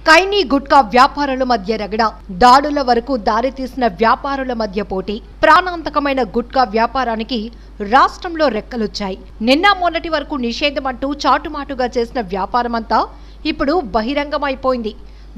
కైనీ గుట్కా వ్యాపారుల మధ్య రగడ, దాడుల వరకు దారితీసిన వ్యాపారుల మధ్య పోటీ. ప్రాణాంతకమైన గుట్కా వ్యాపారానికి రాష్ట్రంలో రెక్కలొచ్చాయి. నిన్న మొన్నటి వరకు నిషేధమంటూ చాటుమాటుగా చేసిన వ్యాపారమంతా ఇప్పుడు బహిరంగమైపోయింది.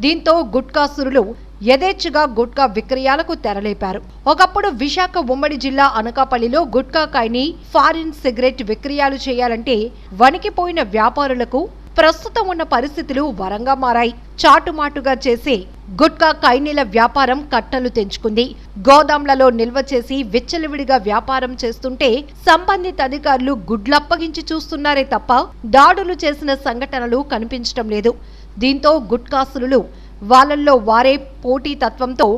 దీంతో గుట్కాసురులు యథేచ్ఛగా గుట్కా విక్రయాలకు తెరలేపారు. ఒకప్పుడు విశాఖ ఉమ్మడి జిల్లా అనకాపల్లిలో గుట్కా కైనీ ఫారిన్ సిగరెట్ విక్రయాలు చేయాలంటే వణికిపోయిన వ్యాపారులకు ప్రస్తుతం ఉన్న పరిస్థితులు వరంగా మారాయి. చాటుమాటుగా చేసే గుట్కా కైనీల వ్యాపారం కట్టలు తెంచుకుంది. గోదాంలలో నిల్వ చేసి విచ్చలవిడిగా వ్యాపారం చేస్తుంటే సంబంధిత అధికారులు గుడ్లప్పగించి చూస్తున్నారే తప్ప దాడులు చేసిన సంఘటనలు కనిపించడం లేదు. దీంతో గుట్కాసులు వాళ్ళల్లో వారే పోటీతత్వంతో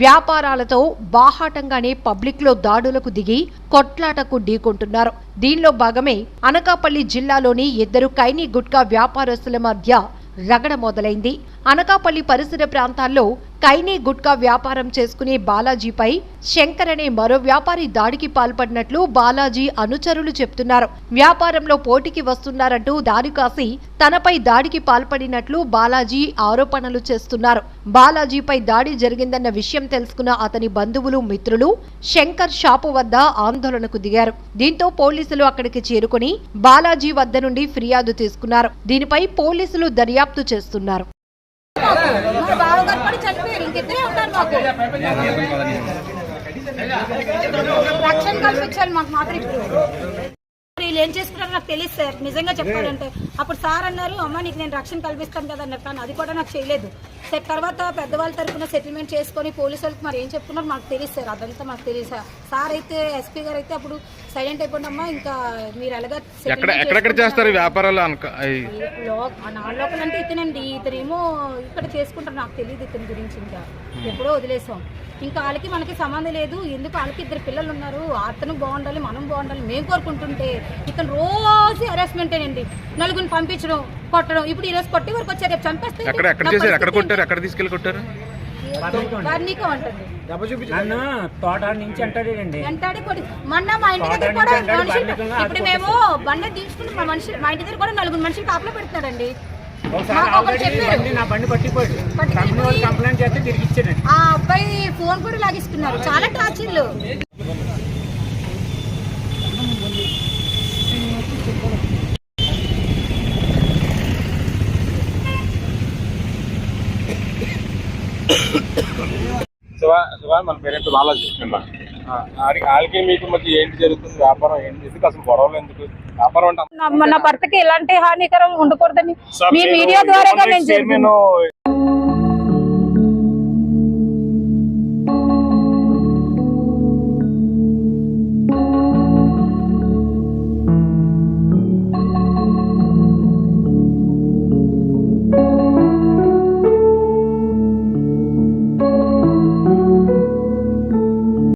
వ్యాపారాలతో బాహాటంగానే పబ్లిక్ లో దాడులకు దిగి కొట్లాటకు ఢీకొంటున్నారు. దీనిలో భాగమే అనకాపల్లి జిల్లాలోని 2 కైనీ గుట్కా వ్యాపారస్తుల మధ్య రగడ మొదలైంది. అనకాపల్లి పరిసర ప్రాంతాల్లో కైనీ గుట్కా వ్యాపారం చేసుకునే బాలాజీపై శంకర్ అనే మరో వ్యాపారి దాడికి పాల్పడినట్లు బాలాజీ అనుచరులు చెప్తున్నారు. వ్యాపారంలో పోటీకి వస్తున్నారంటూ దారి కాసి తనపై దాడికి పాల్పడినట్లు బాలాజీ ఆరోపణలు చేస్తున్నారు. బాలాజీపై దాడి జరిగిందన్న విషయం తెలుసుకున్న అతని బంధువులు, మిత్రులు శంకర్ షాపు వద్ద ఆందోళనకు దిగారు. దీంతో పోలీసులు అక్కడికి చేరుకుని బాలాజీ వద్ద నుండి ఫిర్యాదు తీసుకున్నారు. దీనిపై పోలీసులు దర్యాప్తు చేస్తున్నారు. రక్షణ కల్పించాలి మాకు మాత్రం. వీళ్ళు ఏం చేసుకున్నారో నాకు తెలియదు సార్. నిజంగా చెప్పాలంటే అప్పుడు సార్ అన్నారు, అమ్మ నీకు నేను రక్షణ కల్పిస్తాను కదా అన్నారు. కానీ అది కూడా నాకు చేయలేదు సార్. తర్వాత పెద్దవాళ్ళ తరఫున సెటిల్మెంట్ చేసుకొని పోలీసు వాళ్ళకి మరి ఏం చెప్పుకున్నారు మాకు తెలియదు సార్. అదంతా మాకు తెలియదు సార్. సార్ అయితే ఎస్పీ గారు అయితే అప్పుడు సైలెంట్ అయిపోయినమ్మా, ఇంకా మీరు ఎలాగా ఎక్కడెక్కడ చేస్తారు వ్యాపారాలు లోకల్ అంటే ఇతనండి. ఇతనేమో ఇక్కడ చేసుకుంటారు. నాకు తెలియదు ఇతని గురించి. ఇంకా ఎప్పుడో వదిలేసాం. ఇంకా వాళ్ళకి మనకి సంబంధం లేదు. ఎందుకు వాళ్ళకి 2 పిల్లలు ఉన్నారు. అతను బాగుండాలి, మనం బాగుండాలి మేము కోరుకుంటుంటే ఇతను రోజు హెరాస్మెంటేనండి. నలుగురిని పంపించడం, కొట్టడం. ఇప్పుడు ఈరోజు కొట్టి వరకు వచ్చారు, రేపు చంపేస్తే వర్ణికం అంటండి. వెంటాడి మొన్న మా ఇంటి దగ్గర కూడా మనుషులు, ఇప్పుడు మేము బండి తీసుకుని మా ఇంటి దగ్గర కూడా 4 మనుషులు కాపలా పెడుతున్నారండి. ఆ అబ్బాయి ఫోన్ కూడా లాగిస్తున్నారు. చాలా టార్చర్లు. మన పేరెంట్ బాలాజీ. వాళ్ళకి మీకు మధ్య ఏంటి జరుగుతుంది? వ్యాపారం ఏంటి? ఎందుకు అసలు గొడవలు ఎందుకు? వ్యాపారం అంటే మన భర్తకి ఎలాంటి హానికరం ఉండకూడదని మీ మీడియా ద్వారా